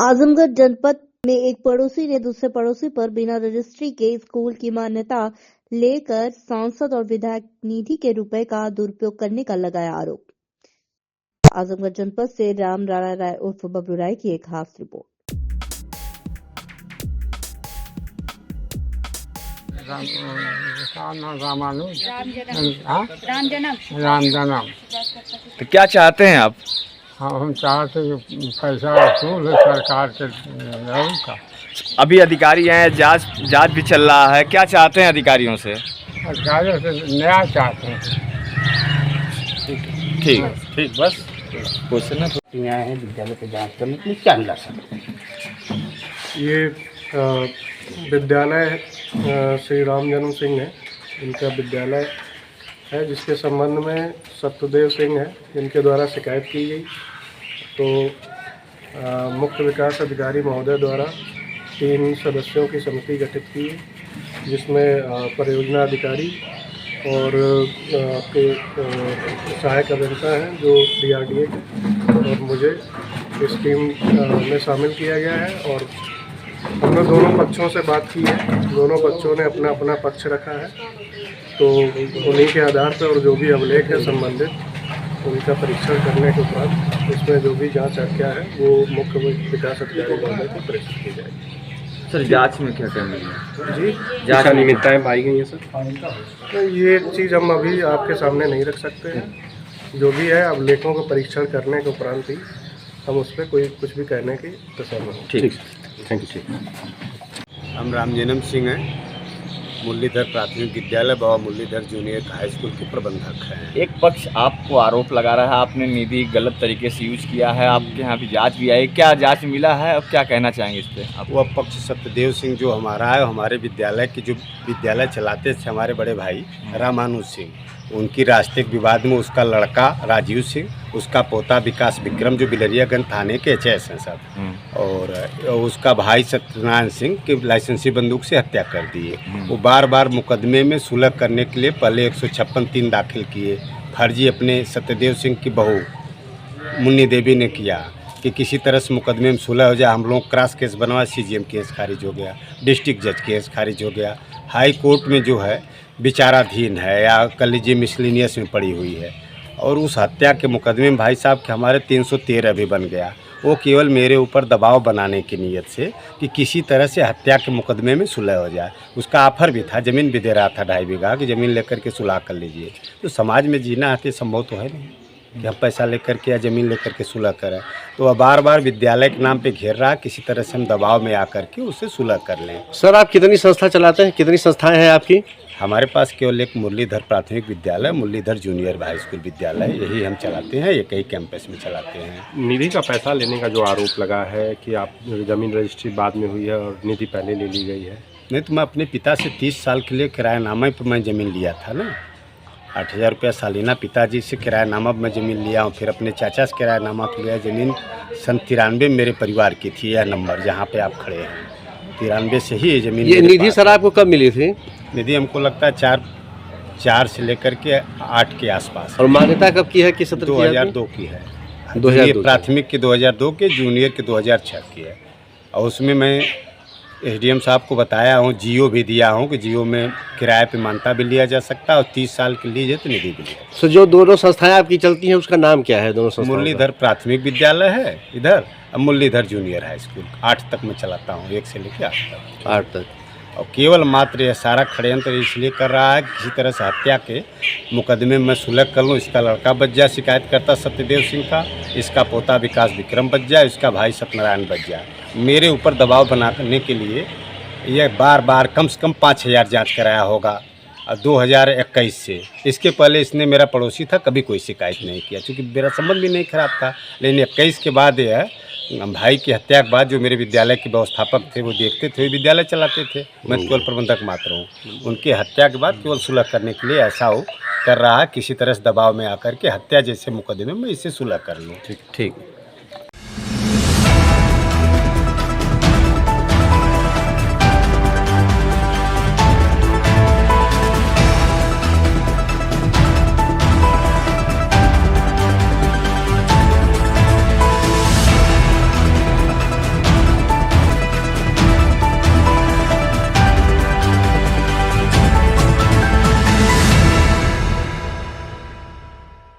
आजमगढ़ जनपद में एक पड़ोसी ने दूसरे पड़ोसी पर बिना रजिस्ट्री के स्कूल की मान्यता लेकर सांसद और विधायक निधि के रुपए का दुरुपयोग करने का लगाया आरोप। आजमगढ़ जनपद से राम राणा राय उर्फ बबलू राय की एक खास रिपोर्ट। राम जन्म। तो क्या चाहते हैं आप? हम चाहते हैं पैसा वसूल है सरकार के लोगों का। अभी अधिकारी हैं, जांच भी चल रहा है, क्या चाहते हैं अधिकारियों से? अधिकारियों से न्याय चाहते हैं। ठीक बस क्वेश्चन है। न्याय है विद्यालय पे जांच करने के लिए क्या मिला सर? ये विद्यालय श्री राम जन्म सिंह है, इनका विद्यालय है जिसके संबंध में सत्यदेव सिंह है इनके द्वारा शिकायत की गई। तो मुख्य विकास अधिकारी महोदय द्वारा 3 सदस्यों की समिति गठित की है, जिसमें परियोजना अधिकारी और आपके सहायक अभियंता हैं जो DRDA के, और मुझे इस टीम में शामिल किया गया है। और हमने दोनों पक्षों से बात की है, दोनों पक्षों ने अपना अपना पक्ष रखा है। तो उन्हीं के आधार पर और जो भी अभिलेख है संबंधित उनका परीक्षण करने के उपरांत इसमें जो भी जांच क्या है वो मुख्य विकास अधिकारी महोदय को प्रेषित की जाएगी। सर जांच में क्या करना है जी, जांच अनियमितताएं पाई गई हैं सर। तो ये चीज़ हम अभी आपके सामने नहीं रख सकते हैं। जो भी है अभिलेखों का परीक्षण करने के उपरांत ही हम उस पर कुछ भी कहने की तसल्ली हो। ठीक, थैंक यू। हम राम जन्म सिंह हैं, मुरलीधर प्राथमिक विद्यालय बाबा मुरलीधर जूनियर हाई स्कूल के प्रबंधक हैं। एक पक्ष आपको आरोप लगा रहा है आपने निधि गलत तरीके से यूज किया है, आपके यहाँ भी जांच भी आई, क्या जांच मिला है और क्या कहना चाहेंगे इस पे आप? वह पक्ष सत्यदेव सिंह जो हमारा है, हमारे विद्यालय की जो विद्यालय चलाते थे हमारे बड़े भाई रामानुज सिंह, उनकी राष्ट्रीय विवाद में उसका लड़का राजीव सिंह, उसका पोता विकास विक्रम जो बिलरियागंज थाने के HS हैं सर, और उसका भाई सत्यनारायण सिंह की लाइसेंसी बंदूक से हत्या कर दिए। वो बार बार मुकदमे में सुलह करने के लिए पहले 156(3) दाखिल किए। फर्जी अपने सत्यदेव सिंह की बहू मुन्नी देवी ने किया कि किसी तरह से मुकदमे में सुलह हो जाए। हम लोग क्रॉस केस बनवा, CGM केस खारिज हो गया, डिस्ट्रिक्ट जज केस खारिज हो गया, हाई कोर्ट में जो है विचाराधीन है या कल लीजिए मिसलिनियस में पड़ी हुई है। और उस हत्या के मुकदमे में भाई साहब के हमारे 313 भी बन गया। वो केवल मेरे ऊपर दबाव बनाने की नीयत से कि किसी तरह से हत्या के मुकदमे में सुलह हो जाए। उसका ऑफर भी था, ज़मीन भी दे रहा था 2.5 बीघा की ज़मीन लेकर के सुलह कर लीजिए। तो समाज में जीना है संभव तो है नहीं कि हम पैसा लेकर के या ज़मीन लेकर के सुलह करें। तो वह बार बार विद्यालय के नाम पे घेर रहा है, किसी तरह से हम दबाव में आकर के उससे सुलह कर लें। सर आप कितनी संस्था चलाते हैं, कितनी संस्थाएं हैं आपकी? हमारे पास केवल एक मुरलीधर प्राथमिक विद्यालय, मुरलीधर जूनियर हाई स्कूल विद्यालय, यही हम चलाते हैं, एक ही कैंपस में चलाते हैं। निधि का पैसा लेने का जो आरोप लगा है कि आप ज़मीन रजिस्ट्री बाद में हुई है और निधि पहले ले ली गई है। नहीं तो मैं अपने पिता से 30 साल के लिए किरायानामा पर मैं ज़मीन लिया था ना, 8,000 रुपया सालाना पिताजी से किरायानामा मैं ज़मीन लिया हूँ। फिर अपने चाचा से किरायानामा पर लिया ज़मीन। सन 93 मेरे परिवार की थी यह नंबर जहाँ पे आप खड़े हैं, 93 से ही ये ज़मीन। ये निधि सर आपको कब मिली थी? निधि हमको लगता है 4 से लेकर के 8 के आसपास। और मान्यता कब की है, किस सत्र की? 2002 की है। 2002 प्राथमिक की 2002 के, जूनियर की 2006 की है। और उसमें मैं SDM साहब को बताया हूँ, जियो भी दिया हूँ कि जियो में किराए पे मान्यता भी लिया जा सकता है और 30 साल के लिए तो निधि भी लिया। सो जो दोनों संस्थाएं आपकी चलती हैं उसका नाम क्या है दोनों संस्थाओं? मुरलीधर प्राथमिक विद्यालय है इधर, अब मुरलीधर जूनियर हाई स्कूल 8 तक मैं चलाता हूँ, 1 से लेकर 8 तक। और केवल मात्र यह सारा षड्यंत्र इसलिए कर रहा है कि किसी तरह से हत्या के मुकदमे में सुलह कर लूँ। इसका लड़का बच जाए शिकायत करता सत्यदेव सिंह का, इसका पोता विकास विक्रम बच जाए, इसका भाई सत्यनारायण बच जाए। मेरे ऊपर दबाव बनाने के लिए यह बार बार कम से कम 5,000 जांच कराया होगा 2021 से। इसके पहले इसने, मेरा पड़ोसी था, कभी कोई शिकायत नहीं किया क्योंकि मेरा संबंध भी नहीं खराब था। लेकिन 21 के बाद यह भाई की हत्या के बाद जो मेरे विद्यालय के व्यवस्थापक थे वो देखते थे, विद्यालय चलाते थे, मैं केवल प्रबंधक मात्र हूँ। उनकी हत्या के बाद केवल सुलह करने के लिए ऐसा हो कर रहा है, किसी तरह से दबाव में आकर के हत्या जैसे मुकदमे में इससे सुलह कर लूँ। ठीक।